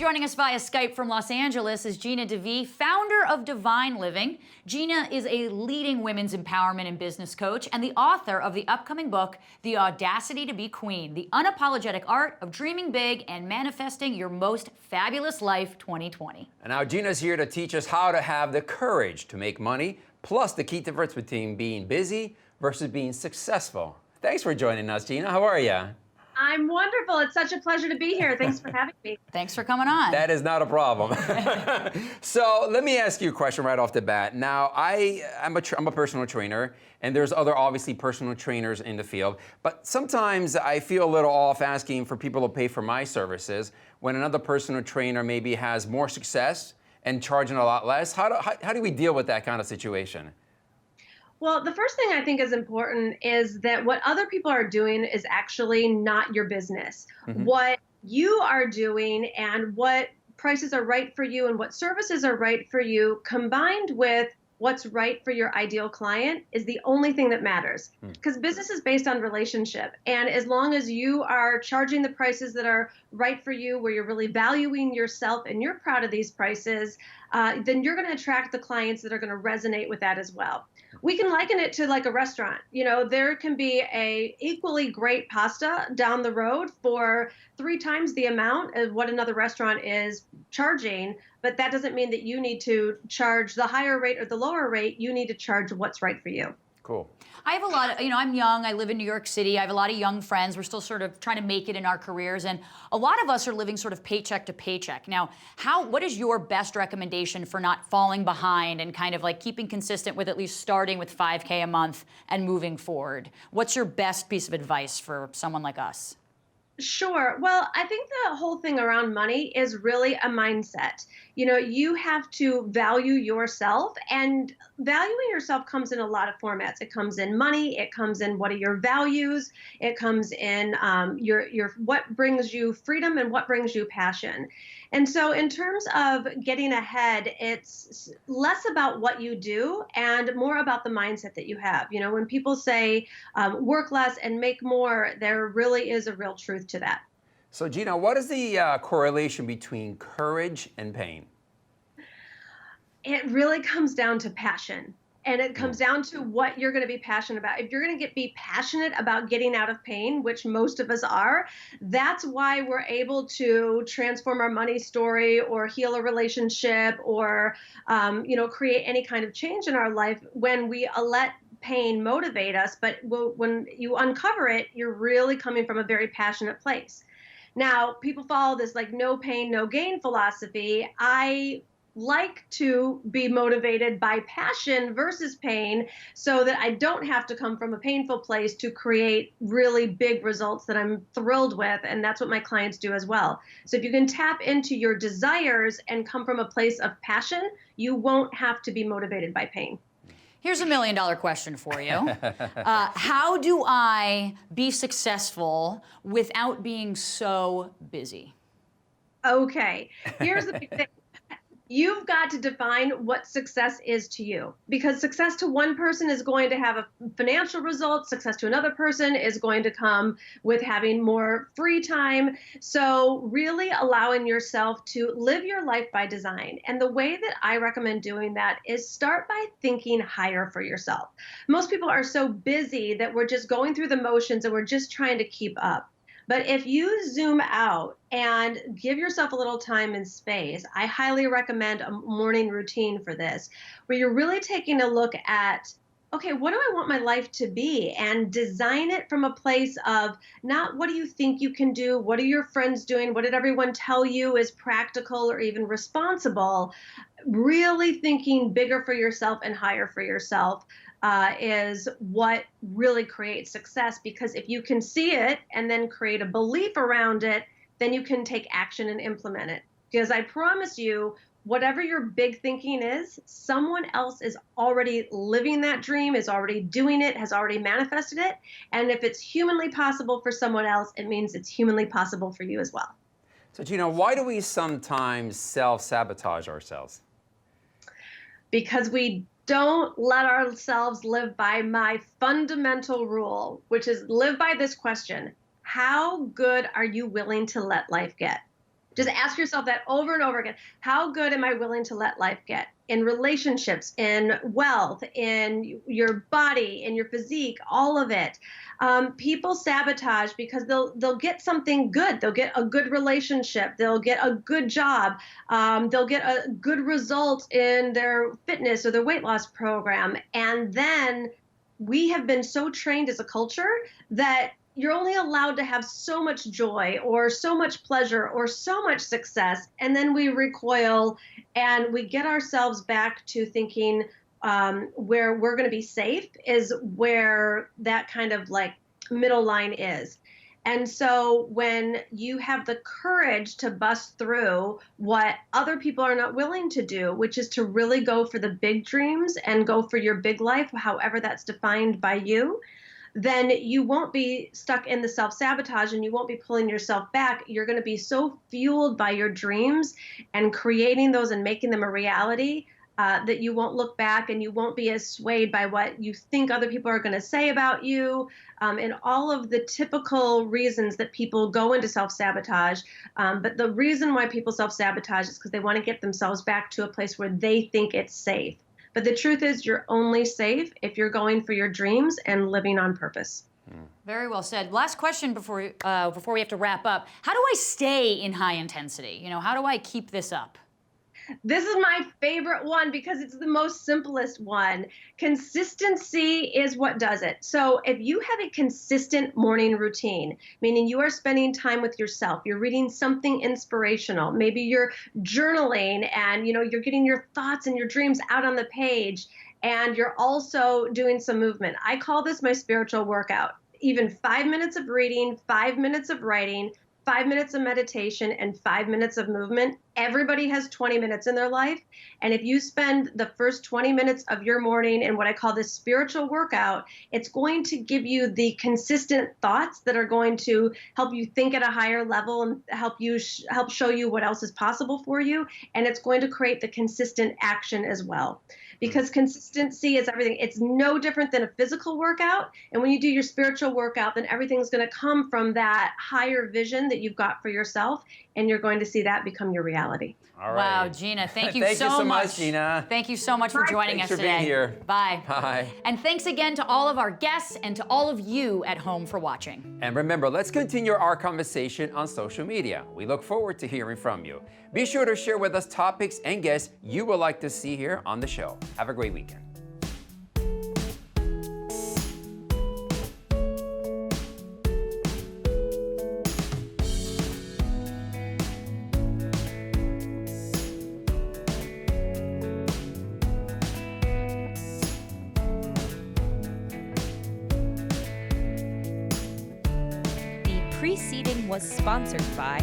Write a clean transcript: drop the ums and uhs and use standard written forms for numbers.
Joining us via Skype from Los Angeles is Gina Devee, founder of Divine Living. Gina is a leading women's empowerment and business coach and the author of the upcoming book, The Audacity To Be Queen, The Unapologetic Art of Dreaming Big and Manifesting Your Most Fabulous Life 2020. And now Gina's here to teach us how to have the courage to make money, plus the key difference between being busy versus being successful. Thanks for joining us, Gina. How are you? I'm wonderful. It's such a pleasher to be here. Thanks for having me. Thanks for coming on. That is not a problem. So let me ask you a question right off the bat. Now, I'm a personal trainer, and there's other obviously personal trainers in the field, but sometimes I feel a little off asking for people to pay for my services when another personal trainer maybe has more success and charging a lot less. How do we deal with that kind of situation? Well, the first thing I think is important is that what other people are doing is actually not your business. Mm-hmm. What you are doing and what prices are right for you and what services are right for you, combined with what's right for your ideal client, is the only thing that matters. Because business is based on relationship. And as long as you are charging the prices that are right for you, where you're really valuing yourself and you're proud of these prices, then you're going to attract the clients that are going to resonate with that as well. We can liken it to like a restaurant. You know, there can be a equally great pasta down the road for 3 times the amount of what another restaurant is charging, but that doesn't mean that you need to charge the higher rate or the lower rate. You need to charge what's right for you. Cool. I have a lot of, I'm young, I live in New York City, I have a lot of young friends, we're still sort of trying to make it in our careers, and a lot of us are living sort of paycheck to paycheck. Now, what is your best recommendation for not falling behind and kind of like keeping consistent with at least starting with $5K a month and moving forward? What's your best piece of advice for someone like us? Sure. Well, I think the whole thing around money is really a mindset. You know, you have to value yourself, and valuing yourself comes in a lot of formats. It comes in money. It comes in what are your values. It comes in your what brings you freedom and what brings you passion. And so in terms of getting ahead, it's less about what you do and more about the mindset that you have. You know, when people say work less and make more, there really is a real truth to that. So Gina, what is the correlation between courage and pain? It really comes down to passion. And it comes down to what you're going to be passionate about. If you're going to be passionate about getting out of pain, which most of us are, that's why we're able to transform our money story or heal a relationship or, create any kind of change in our life when we let pain motivate us. But when you uncover it, you're really coming from a very passionate place. Now, people follow this like no pain, no gain philosophy. I like to be motivated by passion versus pain so that I don't have to come from a painful place to create really big results that I'm thrilled with. And that's what my clients do as well. So if you can tap into your desires and come from a place of passion, you won't have to be motivated by pain. Here's $1 million question for you. How do I be successful without being so busy? Okay, here's the big thing. You've got to define what success is to you, because success to one person is going to have a financial result. Success to another person is going to come with having more free time. So really allowing yourself to live your life by design. And the way that I recommend doing that is start by thinking higher for yourself. Most people are so busy that we're just going through the motions and we're just trying to keep up. But if you zoom out and give yourself a little time and space, I highly recommend a morning routine for this, where you're really taking a look at, okay, what do I want my life to be? And design it from a place of not what do you think you can do? What are your friends doing? What did everyone tell you is practical or even responsible? Really thinking bigger for yourself and higher for yourself is what really creates success, because if you can see it and then create a belief around it, then you can take action and implement it. Because I promise you, whatever your big thinking is, someone else is already living that dream, is already doing it, has already manifested it. And if it's humanly possible for someone else, it means it's humanly possible for you as well. So Gina, why do we sometimes self-sabotage ourselves? Because we don't let ourselves live by my fundamental rule, which is live by this question: how good are you willing to let life get? Just ask yourself that over and over again. How good am I willing to let life get? In relationships, in wealth, in your body, in your physique, all of it. People sabotage because they'll get something good. They'll get a good relationship. They'll get a good job. They'll get a good result in their fitness or their weight loss program. And then we have been so trained as a culture that you're only allowed to have so much joy or so much pleasure or so much success. And then we recoil and we get ourselves back to thinking where we're going to be safe is where that kind of like middle line is. And so when you have the courage to bust through what other people are not willing to do, which is to really go for the big dreams and go for your big life, however that's defined by you, then you won't be stuck in the self-sabotage and you won't be pulling yourself back. You're going to be so fueled by your dreams and creating those and making them a reality that you won't look back and you won't be as swayed by what you think other people are going to say about you and all of the typical reasons that people go into self-sabotage. But the reason why people self-sabotage is because they want to get themselves back to a place where they think it's safe. But the truth is you're only safe if you're going for your dreams and living on purpose. Very well said. Last question before we have to wrap up. How do I stay in high intensity? How do I keep this up? This is my favorite one because it's the most simplest one. Consistency is what does it. So if you have a consistent morning routine, meaning you are spending time with yourself, you're reading something inspirational, maybe you're journaling and you're getting your thoughts and your dreams out on the page, and you're also doing some movement. I call this my spiritual workout. Even 5 minutes of reading, 5 minutes of writing, 5 minutes of meditation, and 5 minutes of movement. Everybody has 20 minutes in their life. And if you spend the first 20 minutes of your morning in what I call this spiritual workout, it's going to give you the consistent thoughts that are going to help you think at a higher level and help you help show you what else is possible for you. And it's going to create the consistent action as well. Because consistency is everything. It's no different than a physical workout. And when you do your spiritual workout, then everything's going to come from that higher vision that you've got for yourself. And you're going to see that become your reality. All right. Wow, Gina, thank you Thank you so much. much, Gina. Thank you so much for joining us Thanks for today. being here. Bye. Bye. And thanks again to all of our guests and to all of you at home for watching. And remember, let's continue our conversation on social media. We look forward to hearing from you. Be sure to share with us topics and guests you would like to see here on the show. Have a great weekend. The preceding was sponsored by